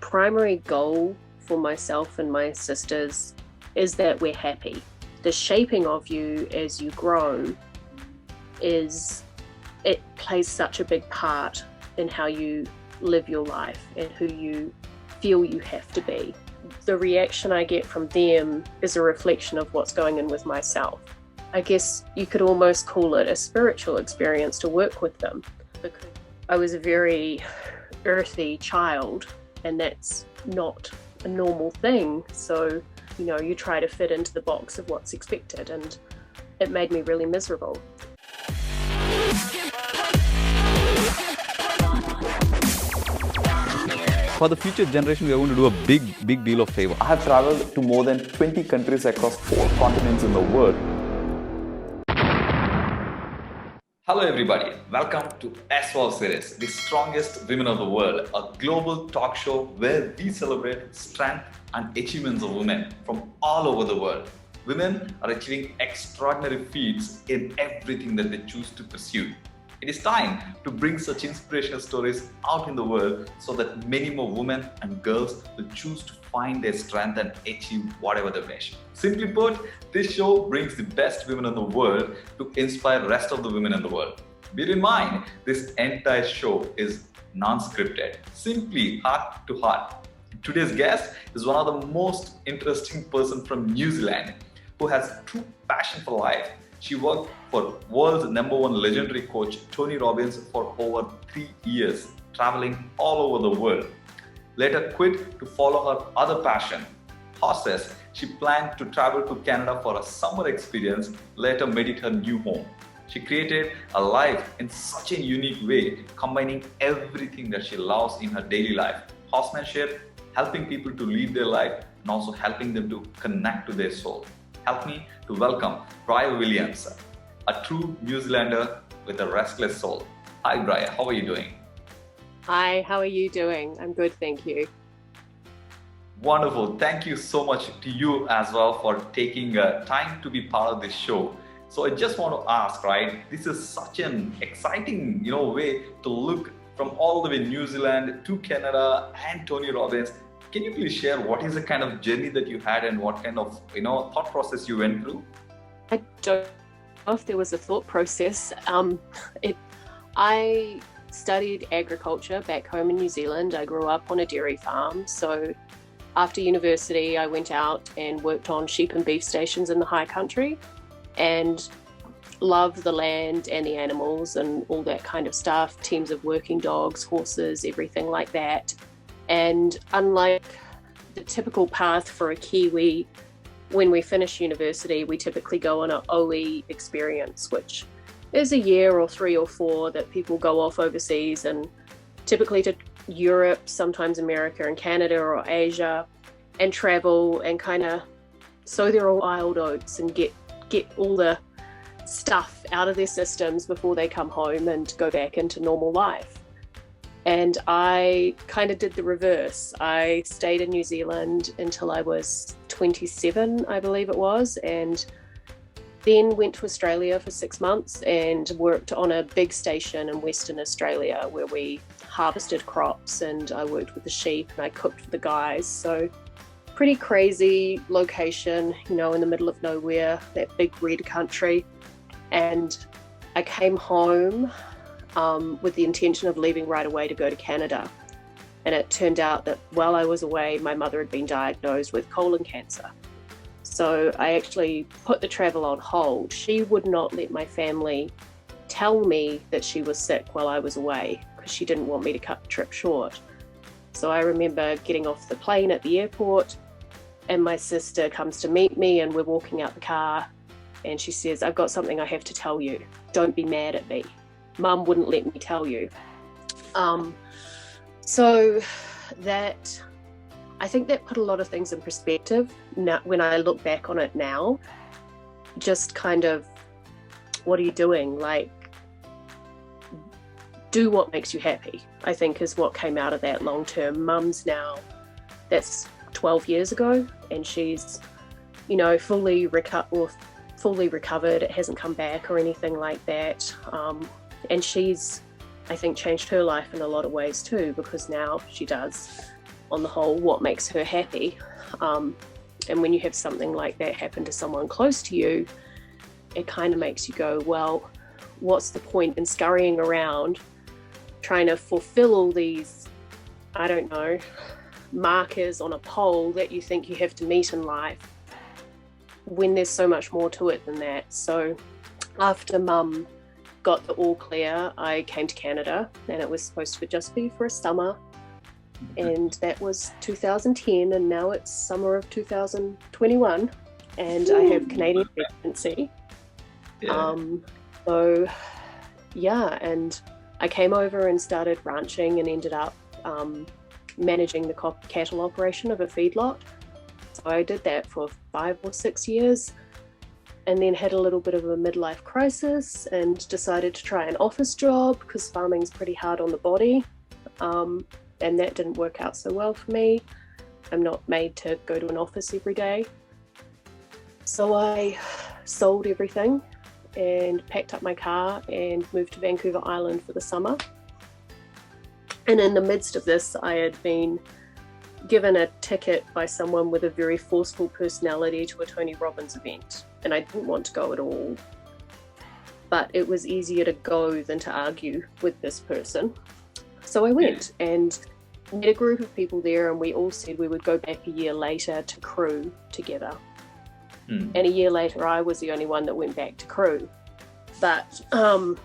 primary goal for myself and my sisters is that we're happy. The shaping of you as you grow it plays such a big part in how you live your life and who you feel you have to be. The reaction I get from them is a reflection of what's going on with myself. I guess you could almost call it a spiritual experience to work with them, because I was a very earthy child, and that's not a normal thing. So, you try to fit into the box of what's expected, and it made me really miserable. For the future generation, we are going to do a big deal of favor. I have traveled to more than 20 countries across 4 continents in the world. Hello everybody, welcome to SWOW series, the strongest women of the world, a global talk show where we celebrate strength and achievements of women from all over the world. Women are achieving extraordinary feats in everything that they choose to pursue. It is time to bring such inspirational stories out in the world so that many more women and girls will choose to find their strength and achieve whatever they wish. Simply put, this show brings the best women in the world to inspire the rest of the women in the world. Bear in mind, this entire show is non-scripted, simply heart to heart. Today's guest is one of the most interesting person from New Zealand who has true passion for life. She worked for world's #1 legendary coach Tony Robbins for over 3 years, traveling all over the world. Later quit to follow her other passion, horses. She planned to travel to Canada for a summer experience, later made it her new home. She created a life in such a unique way, combining everything that she loves in her daily life: horsemanship, helping people to live their life, and also helping them to connect to their soul. Help me to welcome Bryher Williams, a true New Zealander with a restless soul. Hi Bryher, how are you doing? Hi, how are you doing? I'm good, thank you. Wonderful. Thank you so much to you as well for taking time to be part of this show. So I just want to ask, right, this is such an exciting, way to look from all the way New Zealand to Canada and Tony Robbins. Can you please share what is the kind of journey that you had and what kind of, thought process you went through? I don't know if there was a thought process. I studied agriculture back home in New Zealand. I grew up on a dairy farm. So after university, I went out and worked on sheep and beef stations in the high country and loved the land and the animals and all that kind of stuff, teams of working dogs, horses, everything like that. And unlike the typical path for a Kiwi, when we finish university, we typically go on an OE experience, which is a year or 3 or 4 that people go off overseas, and typically to Europe, sometimes America and Canada or Asia, and travel and kind of sow their wild oats and get all the stuff out of their systems before they come home and go back into normal life. And I kind of did the reverse. I stayed in New Zealand until I was 27, I believe it was, and then went to Australia for 6 months and worked on a big station in Western Australia where we harvested crops, and I worked with the sheep and I cooked for the guys. So pretty crazy location, in the middle of nowhere, that big red country. And I came home with the intention of leaving right away to go to Canada. And it turned out that while I was away, my mother had been diagnosed with colon cancer. So I actually put the travel on hold. She would not let my family tell me that she was sick while I was away because she didn't want me to cut the trip short. So I remember getting off the plane at the airport, and my sister comes to meet me, and we're walking out the car, and she says, "I've got something I have to tell you. Don't be mad at me. Mum wouldn't let me tell you." So that, I think that put a lot of things in perspective now, when I look back on it now. Just kind of, what are you doing? Like, do what makes you happy, I think is what came out of that long term. Mum's now, that's 12 years ago, and she's, fully recovered. It hasn't come back or anything like that. And she's, I think, changed her life in a lot of ways too, because now she does on the whole, what makes her happy. And when you have something like that happen to someone close to you, it kind of makes you go, well, what's the point in scurrying around trying to fulfill all these, I don't know, markers on a pole that you think you have to meet in life, when there's so much more to it than that. So after Mum got the all clear, I came to Canada, and it was supposed to just be for a summer, and that was 2010, and now it's summer of 2021, and I have Canadian residency. So yeah, and I came over and started ranching and ended up managing the cattle operation of a feedlot. So I did that for 5 or 6 years, and then had a little bit of a midlife crisis and decided to try an office job because farming's pretty hard on the body, and that didn't work out so well for me. I'm not made to go to an office every day. So I sold everything and packed up my car and moved to Vancouver Island for the summer. And in the midst of this, I had been given a ticket by someone with a very forceful personality to a Tony Robbins event, and I didn't want to go at all. But it was easier to go than to argue with this person. So I went and met a group of people there, and we all said we would go back a year later to crew together. And a year later, I was the only one that went back to crew. But I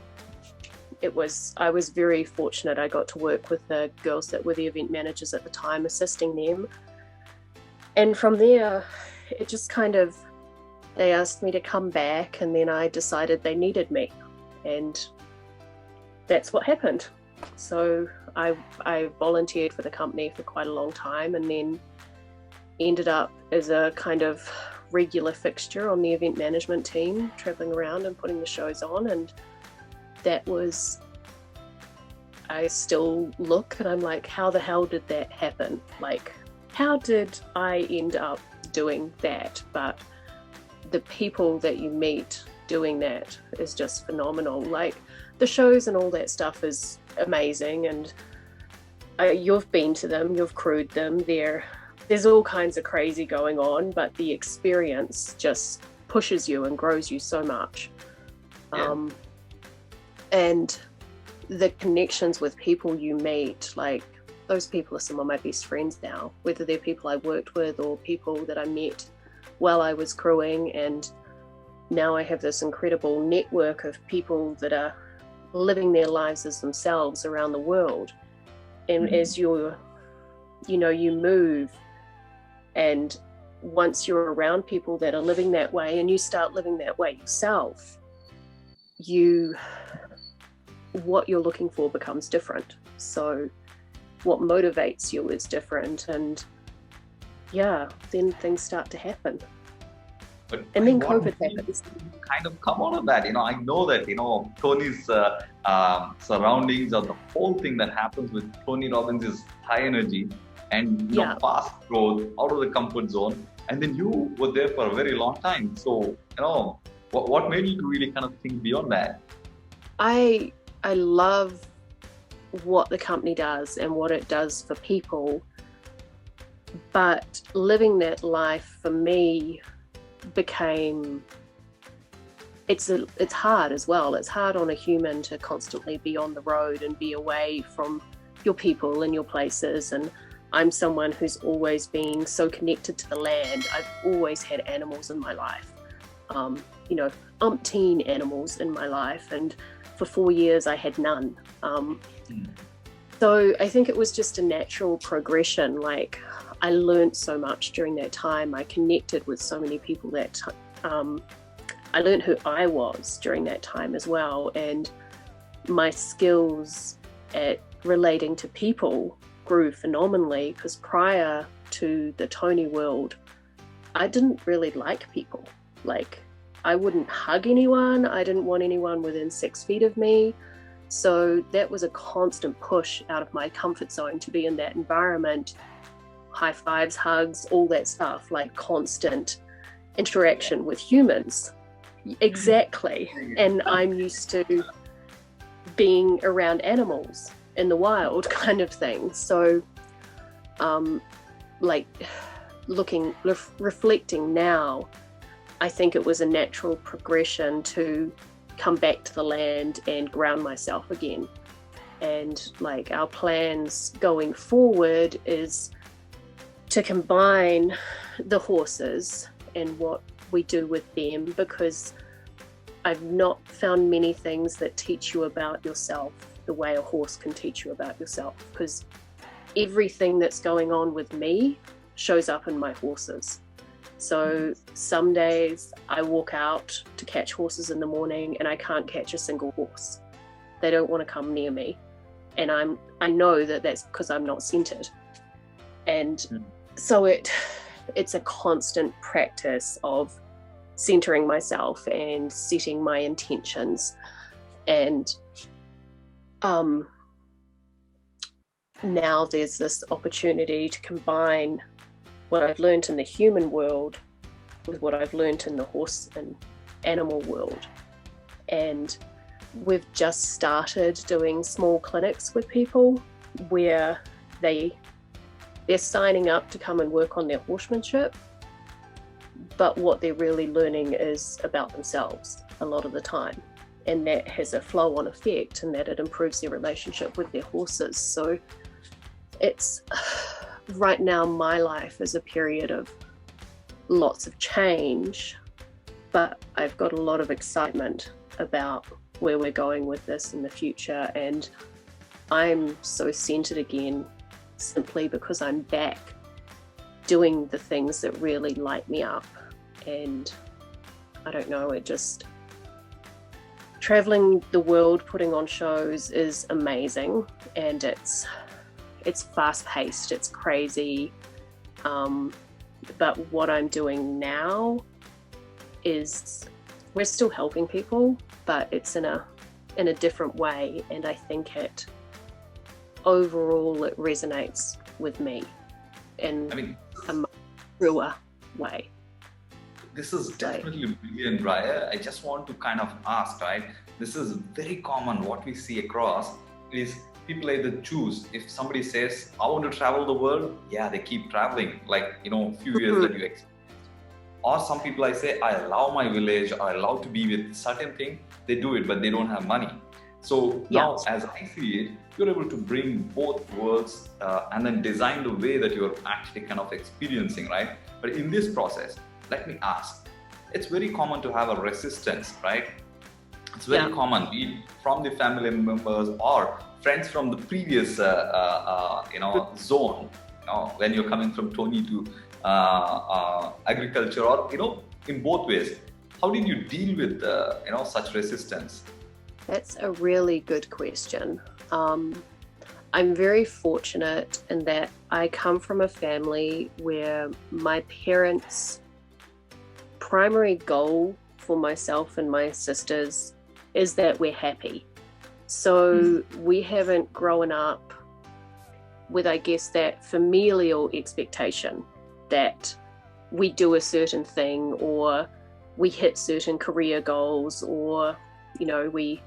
was very fortunate. I got to work with the girls that were the event managers at the time, assisting them. And from there, it just kind of, they asked me to come back, and then I decided they needed me. And that's what happened. So I volunteered for the company for quite a long time, and then ended up as a kind of regular fixture on the event management team, traveling around and putting the shows on. And that was, I still look and I'm like, how the hell did that happen? Like, how did I end up doing that? But the people that you meet doing that is just phenomenal. Like, the shows and all that stuff is amazing, and you've been to them, you've crewed them. There's all kinds of crazy going on, but the experience just pushes you and grows you so much. And the connections with people you meet, like, those people are some of my best friends now, whether they're people I worked with or people that I met while I was crewing. And now I have this incredible network of people that are living their lives as themselves around the world. And as you move, and once you're around people that are living that way and you start living that way yourself, what you're looking for becomes different. So what motivates you is different, and then things start to happen. And then COVID happens. Kind of come out of that, I know that, Tony's surroundings, or the whole thing that happens with Tony Robbins is high energy and fast growth, out of the comfort zone. And then you were there for a very long time. So, what made you to really kind of think beyond that? I love what the company does and what it does for people, but living that life for me it's hard as well. It's hard on a human to constantly be on the road and be away from your people and your places. And I'm someone who's always been so connected to the land. I've always had animals in my life, umpteen animals in my life, and for 4 years I had none. So I think it was just a natural progression. Like, I learned so much during that time. I connected with so many people that I learned who I was during that time as well, and my skills at relating to people grew phenomenally, because prior to the Tony world, I didn't really like people. Like, I wouldn't hug anyone. I didn't want anyone within 6 feet of me. So that was a constant push out of my comfort zone to be in that environment. High fives, hugs, all that stuff, like constant interaction with humans. Exactly. And I'm used to being around animals in the wild, kind of thing. So like reflecting now, I think it was a natural progression to come back to the land and ground myself again. And like our plans going forward is to combine the horses and what we do with them, because I've not found many things that teach you about yourself the way a horse can teach you about yourself, because everything that's going on with me shows up in my horses. So some days I walk out to catch horses in the morning and I can't catch a single horse. They don't want to come near me. And I know that that's because I'm not centered. And so it's a constant practice of centering myself and setting my intentions. And now there's this opportunity to combine what I've learned in the human world with what I've learned in the horse and animal world. And we've just started doing small clinics with people where they're signing up to come and work on their horsemanship, but what they're really learning is about themselves a lot of the time. And that has a flow-on effect, and that it improves their relationship with their horses. So it's right now, my life is a period of lots of change, but I've got a lot of excitement about where we're going with this in the future. And I'm so centered again simply because I'm back doing the things that really light me up. And I don't know, it just, traveling the world, putting on shows is amazing, and it's fast paced, it's crazy. But what I'm doing now is, we're still helping people, but it's in a different way. And I think overall it resonates with me in a truer way. This is definitely brilliant, Bryher. I just want to kind of ask, right? This is very common. What we see across is people either choose, if somebody says, I want to travel the world, yeah, they keep traveling, like, a few years that you experience. Or some people, I say, I love my village, or I love to be with certain thing, they do it, but they don't have money. So now, as I see it, you're able to bring both worlds and then design the way that you're actually kind of experiencing, right? But in this process, let me ask, it's very common to have a resistance, right? It's very common, be it from the family members or friends from the previous, zone, when you're coming from Tony to agriculture, or, in both ways. How did you deal with, such resistance? That's a really good question. I'm very fortunate in that I come from a family where my parents' primary goal for myself and my sisters is that we're happy. So we haven't grown up with, I guess, that familial expectation that we do a certain thing, or we hit certain career goals, or, we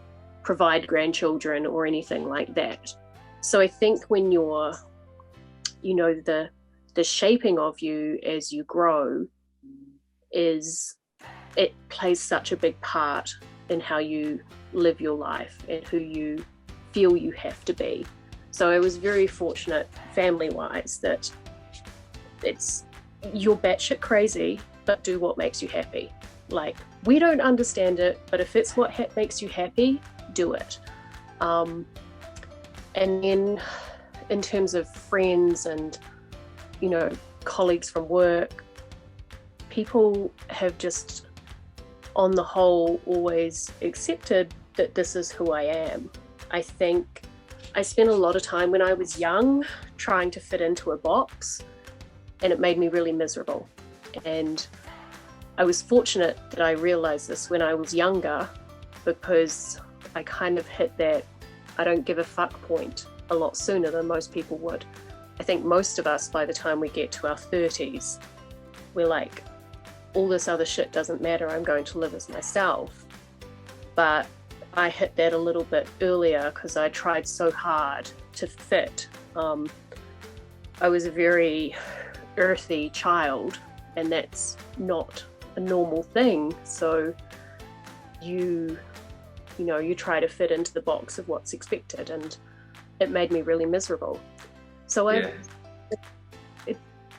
provide grandchildren or anything like that. So I think when you're, the shaping of you as you grow it plays such a big part in how you live your life and who you feel you have to be. So I was very fortunate family-wise that you're batshit crazy, but do what makes you happy. Like, we don't understand it, but if it's what makes you happy, do it. And then in terms of friends and, colleagues from work, people have just, on the whole, always accepted that this is who I am. I think I spent a lot of time when I was young trying to fit into a box, and it made me really miserable. And I was fortunate that I realized this when I was younger, because I kind of hit that I don't give a fuck point a lot sooner than most people would. I think most of us, by the time we get to our 30s, we're like, all this other shit doesn't matter, I'm going to live as myself. But I hit that a little bit earlier because I tried so hard to fit. I was a very earthy child, and that's not a normal thing. So you try to fit into the box of what's expected, and it made me really miserable. So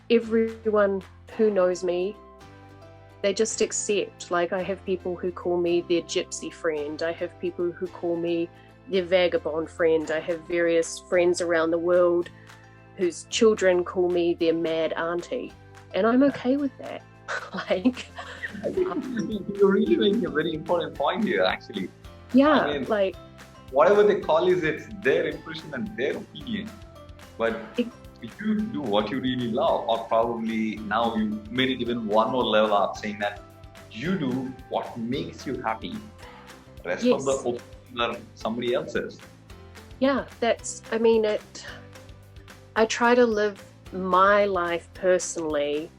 everyone who knows me, they just accept. Like, I have people who call me their gypsy friend. I have people who call me their vagabond friend. I have various friends around the world whose children call me their mad auntie. And I'm okay with that. Like, I think you're really making a very important point here, actually. yeah, I mean, like, whatever they call is, it's their impression and their opinion. But you do what you really love, or probably now you made it even one more level up, saying that you do what makes you happy. The rest of the opinions are somebody else's. Yeah, I try to live my life personally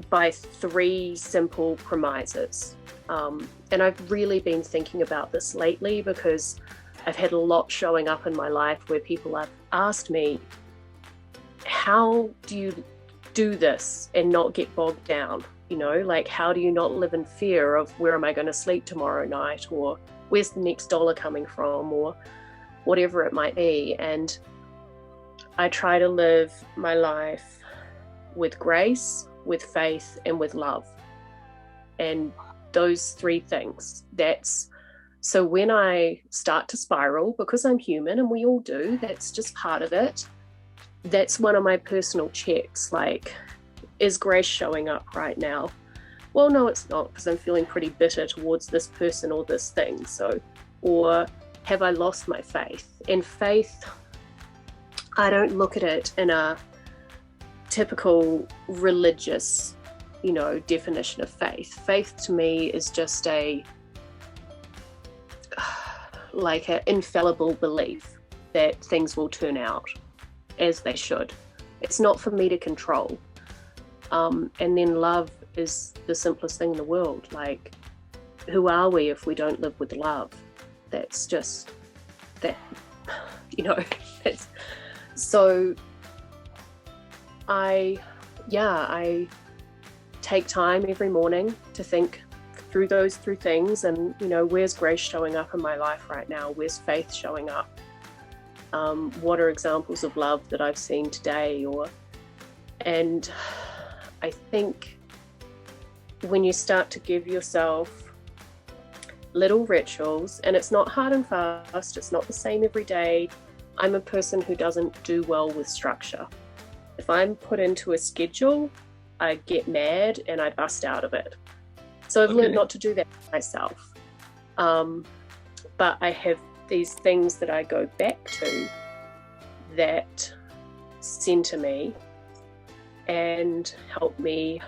by 3 simple premises. And I've really been thinking about this lately, because I've had a lot showing up in my life where people have asked me, how do you do this and not get bogged down? Like, how do you not live in fear of where am I going to sleep tomorrow night, or where's the next dollar coming from, or whatever it might be. And I try to live my life with grace, with faith, and with love. And those 3 things. So when I start to spiral, because I'm human and we all do, that's just part of it. That's one of my personal checks. Like, is grace showing up right now? Well, no, it's not, because I'm feeling pretty bitter towards this person or this thing. So, or have I lost my faith? And faith, I don't look at it in a typical religious, definition of faith. Faith to me is just like an infallible belief that things will turn out as they should. It's not for me to control. And then love is the simplest thing in the world. Like, who are we if we don't live with love? That's just that, so I take time every morning to think through those 3 things, and where's grace showing up in my life right now? Where's faith showing up? What are examples of love that I've seen today? And I think when you start to give yourself little rituals, and it's not hard and fast, it's not the same every day. I'm a person who doesn't do well with structure. If I'm put into a schedule, I get mad and I bust out of it. So I've learned not to do that myself. But I have these things that I go back to that center me and help me,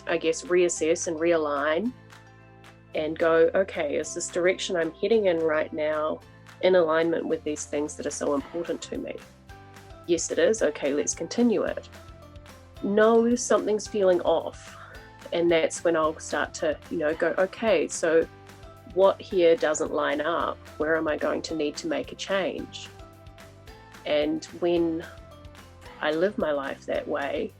I guess, reassess and realign and go, okay, is this direction I'm heading in right now in alignment with these things that are so important to me? Yes, it is. Okay, let's continue it. No, something's feeling off. And that's when I'll start to, go, okay, so what here doesn't line up? Where am I going to need to make a change? And when I live my life that way,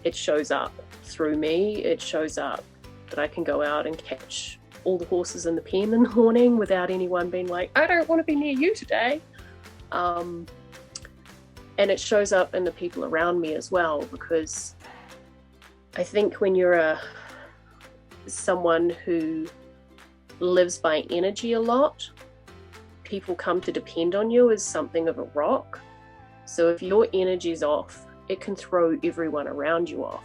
it shows up through me. It shows up that I can go out and catch all the horses in the pen in the morning without anyone being like, I don't want to be near you today. And it shows up in the people around me as well, because I think when you're someone who lives by energy a lot, people come to depend on you as something of a rock. So if your energy's off, it can throw everyone around you off.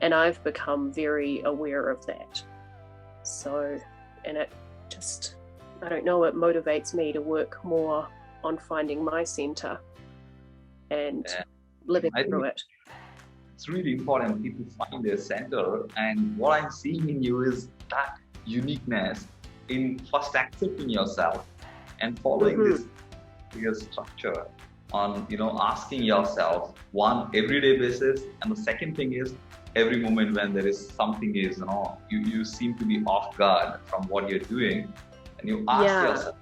And I've become very aware of that. So, and it just, I don't know, it motivates me to work more on finding my center and living through it. It's really important people find their center, and what I'm seeing in you is that uniqueness in first accepting yourself and following this clear structure on, asking yourself one everyday basis, and the second thing is every moment when there is something is, you seem to be off guard from what you're doing, and you ask yourself,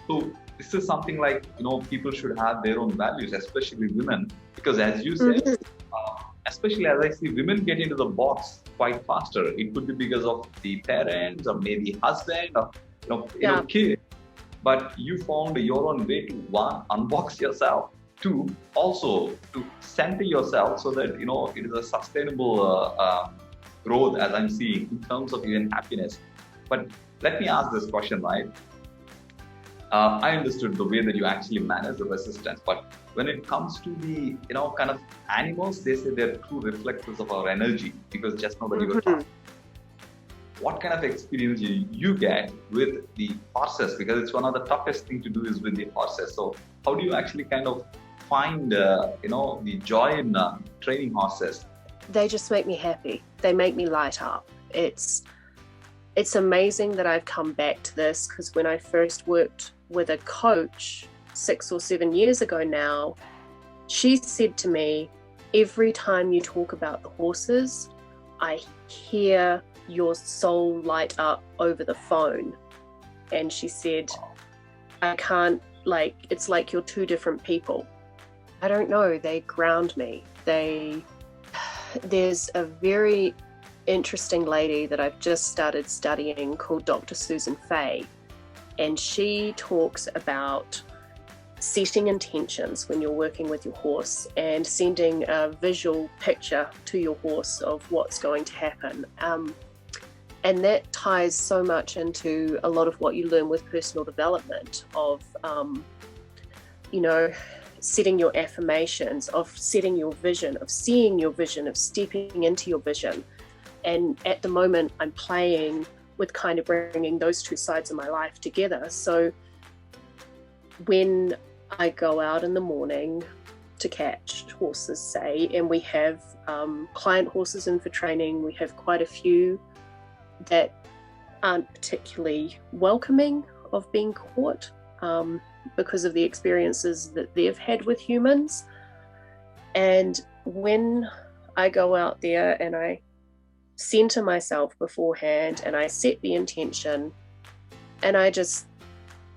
so this is something like, people should have their own values, especially women, because as you said, especially as I see women get into the box quite faster. It could be because of the parents or maybe husband or kid. But you found your own way to, one, unbox yourself, two, also to center yourself so that it is a sustainable growth, as I'm seeing, in terms of even happiness. But let me ask this question, right? I understood the way that you actually manage the resistance, but when it comes to the kind of animals, they say they're true reflectors of our energy, because just now that you were talking, what kind of experience you get with the horses? Because it's one of the toughest thing to do is with the horses. So how do you actually kind of find the joy in training horses? They just make me happy. They make me light up. It's amazing that I've come back to this, because when I first worked with a coach 6 or 7 years ago now, she said to me, every time you talk about the horses, I hear your soul light up over the phone. And she said, I can't, it's like you're two different people. I don't know, they ground me. There's a very interesting lady that I've just started studying called Dr. Susan Fay, and she talks about setting intentions when you're working with your horse and sending a visual picture to your horse of what's going to happen. And that ties so much into a lot of what you learn with personal development of, setting your affirmations, of setting your vision, of seeing your vision, of stepping into your vision. And at the moment, I'm playing with kind of bringing those two sides of my life together. So when I go out in the morning to catch horses, say, and we have client horses in for training, we have quite a few that aren't particularly welcoming of being caught because of the experiences that they've had with humans. And when I go out there and I center myself beforehand and I set the intention, and I just,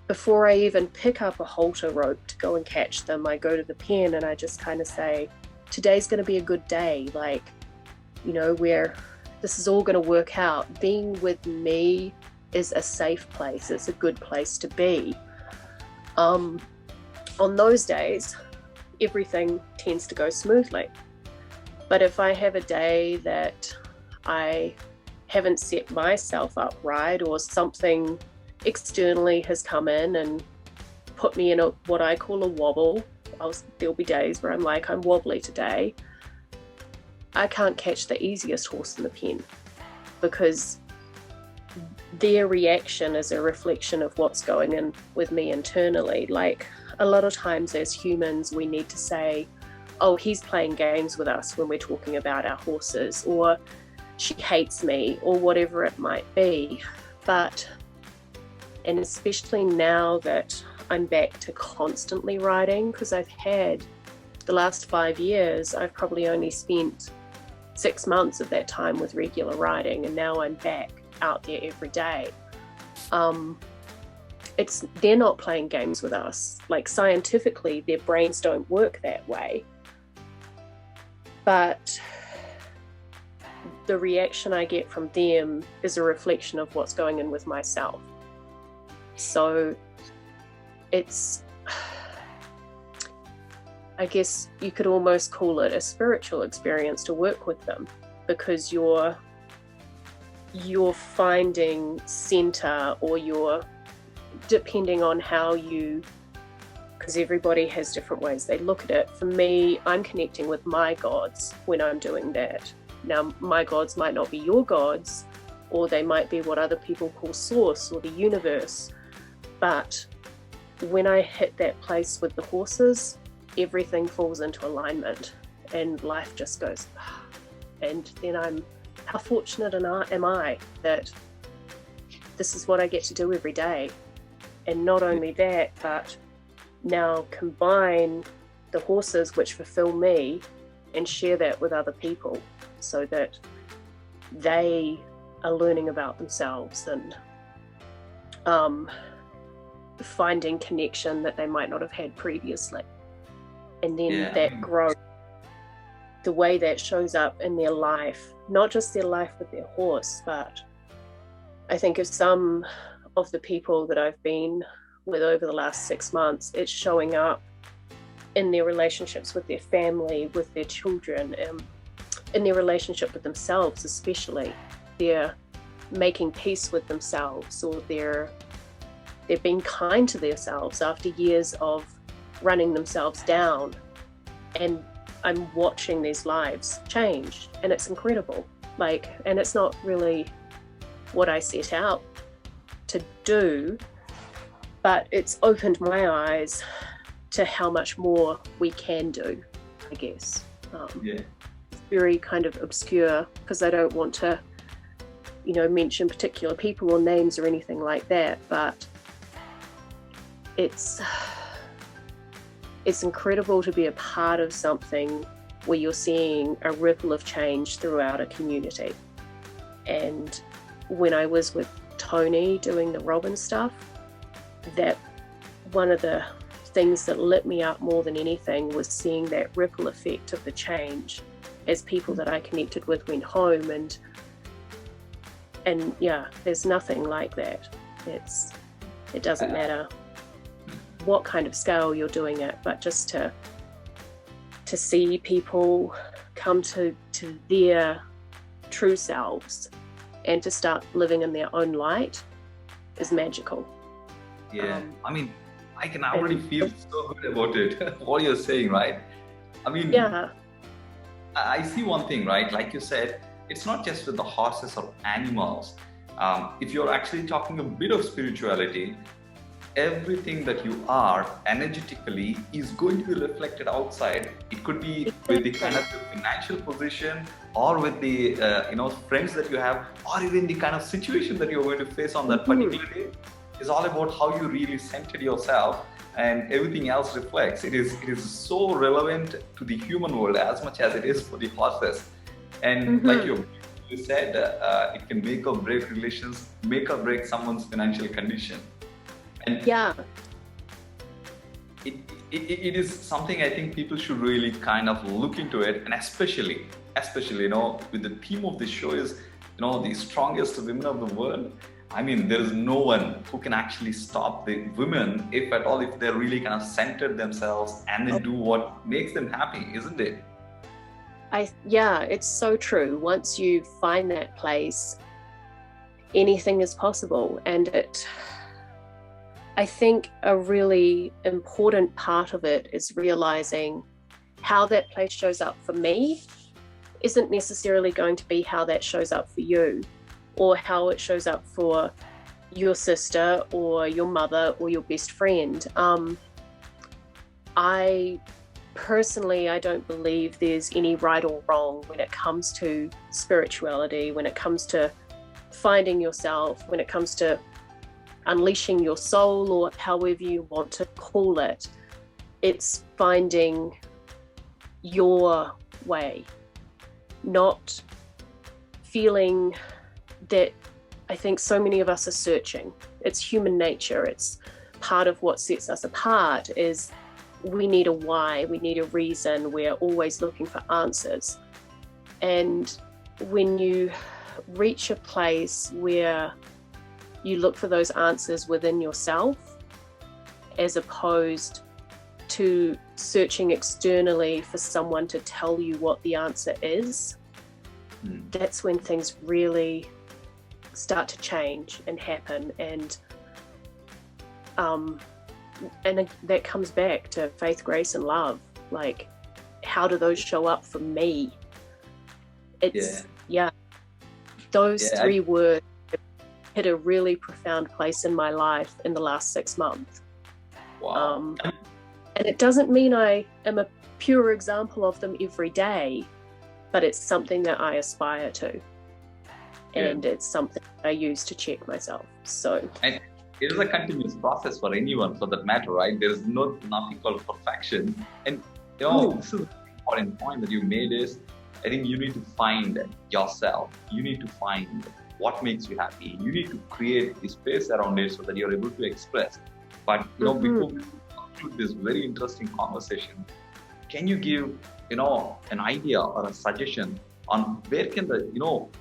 before I even pick up a halter rope to go and catch them, I go to the pen and I just kind of say, today's going to be a good day, where this is all going to work out. Being with me is a safe place, it's a good place to be. On those days, everything tends to go smoothly. But if I have a day that I haven't set myself up right, or something externally has come in and put me in what I call a wobble, there'll be days where I'm wobbly today, I can't catch the easiest horse in the pen, because their reaction is a reflection of what's going on with me internally. Like, a lot of times as humans, we need to say, oh, he's playing games with us when we're talking about our horses, or she hates me, or whatever it might be. And especially now that I'm back to constantly riding, because I've had the last 5 years, I've probably only spent 6 months of that time with regular riding, and now I'm back out there every day. They're not playing games with us. Like, scientifically, their brains don't work that way. But the reaction I get from them is a reflection of what's going on with myself. So I guess you could almost call it a spiritual experience to work with them, because you're finding center, or you're, depending on how because everybody has different ways they look at it. For me, I'm connecting with my gods when I'm doing that. Now, my gods might not be your gods, or they might be what other people call source or the universe. But when I hit that place with the horses, everything falls into alignment and life just goes, and then how fortunate am I that this is what I get to do every day. And not only that, but now combine the horses which fulfill me and share that with other people, so that they are learning about themselves and finding connection that they might not have had previously. And then Yeah. that growth, the way that shows up in their life, not just their life with their horse, but I think of some of the people that I've been with over the last 6 months, it's showing up in their relationships with their family, with their children, in their relationship with themselves especially. They're making peace with themselves, or they're being kind to themselves after years of running themselves down. And I'm watching these lives change, and it's incredible. And it's not really what I set out to do, but it's opened my eyes to how much more we can do, I guess. It's very kind of obscure, because I don't want to, mention particular people or names or anything like that, but it's incredible to be a part of something where you're seeing a ripple of change throughout a community. And when I was with Tony doing the Robbins stuff, that one of the things that lit me up more than anything was seeing that ripple effect of the change as people that I connected with went home. And yeah, there's nothing like that. It doesn't matter what kind of scale you're doing it, but just to see people come to their true selves and to start living in their own light is magical. Yeah, I can already feel so good about it, what you're saying, right? Yeah. I see one thing, right? Like you said, it's not just with the horses or animals. If you're actually talking a bit of spirituality, everything that you are energetically is going to be reflected outside. It could be with the kind of financial position, or with the friends that you have, or even the kind of situation that you're going to face on that particular day. It's all about how you really centered yourself, and everything else reflects. It is so relevant to the human world as much as it is for the horses. And like you said, it can make or break relations, make or break someone's financial condition. And yeah, it is something I think people should really kind of look into it, and especially with the theme of the show is the strongest women of the world. There is no one who can actually stop the women, if at all, if they're really kind of centered themselves and they do what makes them happy, isn't it? Yeah, it's so true. Once you find that place, anything is possible. And I think a really important part of it is realizing how that place shows up for me isn't necessarily going to be how that shows up for you, or how it shows up for your sister or your mother or your best friend. I don't believe there's any right or wrong when it comes to spirituality, when it comes to finding yourself, when it comes to unleashing your soul, or however you want to call it. It's finding your way, not feeling that. I think so many of us are searching. It's human nature. It's part of what sets us apart is we need a why, we need a reason. We're always looking for answers. And when you reach a place where you look for those answers within yourself, as opposed to searching externally for someone to tell you what the answer is, that's when things really start to change and happen. And that comes back to faith, grace, and love. Like, how do those show up for me? It's those three words hit a really profound place in my life in the last 6 months. Wow. And it doesn't mean I am a pure example of them every day, but it's something that I aspire to. And it's something I use to check myself. So, and it is a continuous process for anyone, for that matter, right? There is nothing called perfection. And this is an important point that you made is, I think you need to find yourself. You need to find what makes you happy. You need to create a space around it so that you're able to express. But before we conclude this very interesting conversation, can you give an idea or a suggestion on where can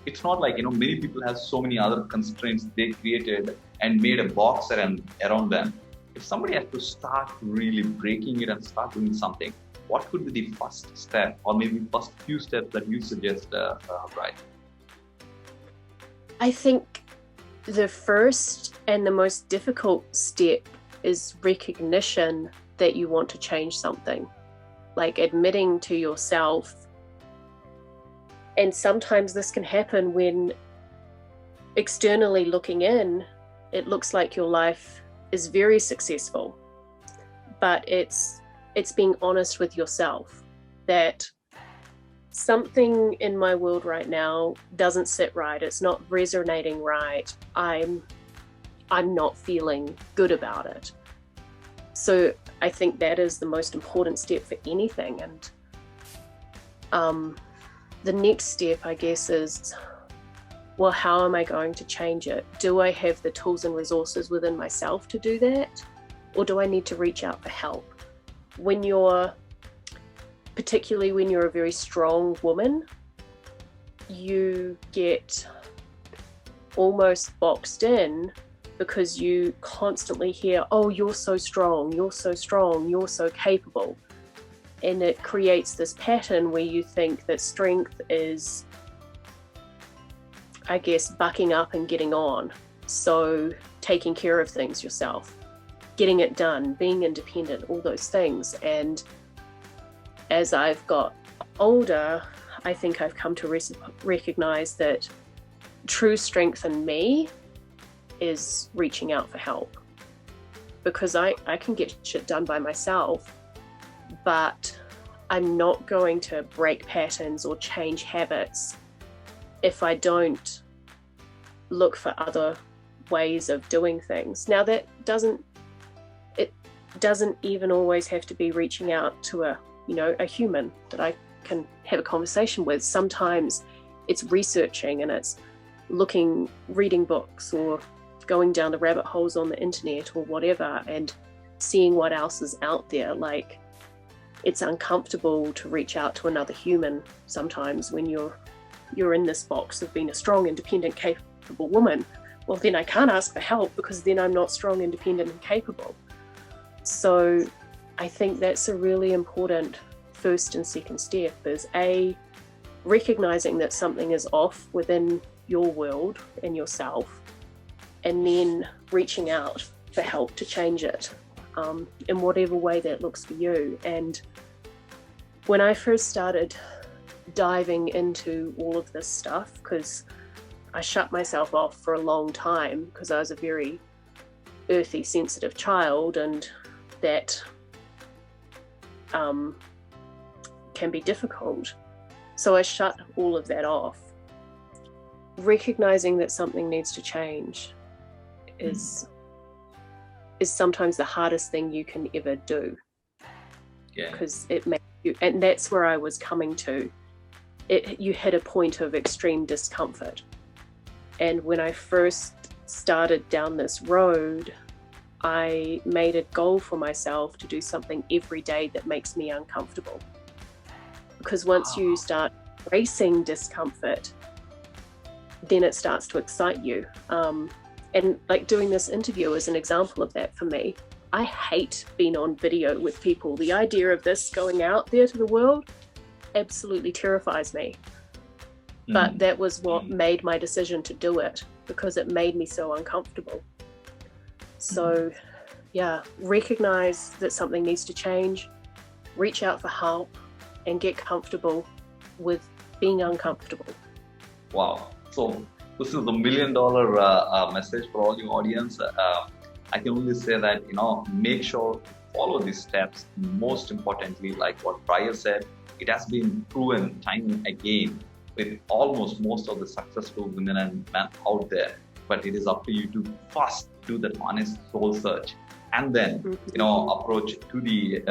it's not like many people have so many other constraints they created and made a box around them. If somebody has to start really breaking it and start doing something, what could be the first step or maybe first few steps that you suggest, Bryher? I think the first and the most difficult step is recognition that you want to change something, like admitting to yourself. And sometimes this can happen when externally looking in, it looks like your life is very successful, but it's being honest with yourself that something in my world right now doesn't sit right. It's not resonating right. I'm not feeling good about it. So I think that is the most important step for anything. And the next step, I guess, is, well, how am I going to change it? Do I have the tools and resources within myself to do that? Or do I need to reach out for help? Particularly when you're a very strong woman, you get almost boxed in because you constantly hear, oh, you're so strong, you're so strong, you're so capable. And it creates this pattern where you think that strength is, I guess, bucking up and getting on. So taking care of things yourself, getting it done, being independent, all those things. And as I've got older, I think I've come to recognize that true strength in me is reaching out for help, because I can get shit done by myself, but I'm not going to break patterns or change habits if I don't look for other ways of doing things. Now it doesn't even always have to be reaching out to a human that I can have a conversation with. Sometimes it's researching and it's reading books or going down the rabbit holes on the internet or whatever and seeing what else is out there. Like, it's uncomfortable to reach out to another human sometimes when you're in this box of being a strong, independent, capable woman. Well, then I can't ask for help because then I'm not strong, independent, and capable. So I think that's a really important first and second step, is recognizing that something is off within your world and yourself, and then reaching out for help to change it in whatever way that looks for you. And when I first started diving into all of this stuff, because I shut myself off for a long time because I was a very earthy, sensitive child, and that can be difficult. So I shut all of that off. Recognizing that something needs to change is sometimes the hardest thing you can ever do. Yeah. Because it makes you, and that's where I was coming to. You hit a point of extreme discomfort. And when I first started down this road, I made a goal for myself to do something every day that makes me uncomfortable. Because once you start embracing discomfort, then it starts to excite you. And like doing this interview is an example of that for me. I hate being on video with people. The idea of this going out there to the world absolutely terrifies me. But that was what made my decision to do it, because it made me so uncomfortable. So yeah, recognize that something needs to change, reach out for help, and get comfortable with being uncomfortable. Wow. So this is the $1 million message for all your audience. I can only say that, make sure to follow these steps. Most importantly, like what Bryher said, it has been proven time and again with almost most of the successful women and men out there. But it is up to you to first do that honest soul search, and then, approach to the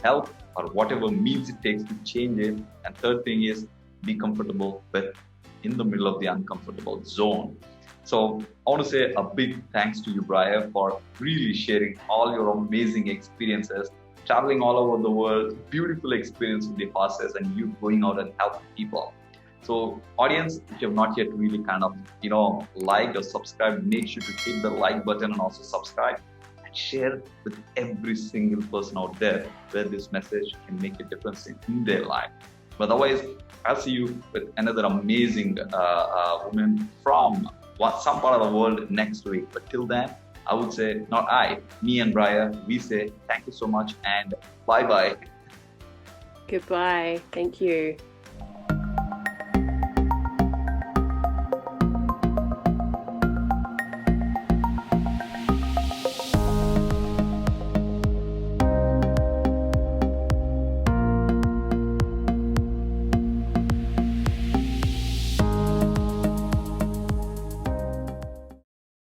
help or whatever means it takes to change it. And third thing is, be comfortable with in the middle of the uncomfortable zone. So I want to say a big thanks to you, Bryher, for really sharing all your amazing experiences, traveling all over the world, beautiful experience with the horses, and you going out and helping people. So audience, if you have not yet really kind of, liked or subscribed, make sure to hit the like button and also subscribe and share with every single person out there where this message can make a difference in their life. But otherwise, I'll see you with another amazing woman from some part of the world next week. But till then, I would say, me and Bryher, we say thank you so much and bye-bye. Goodbye. Thank you.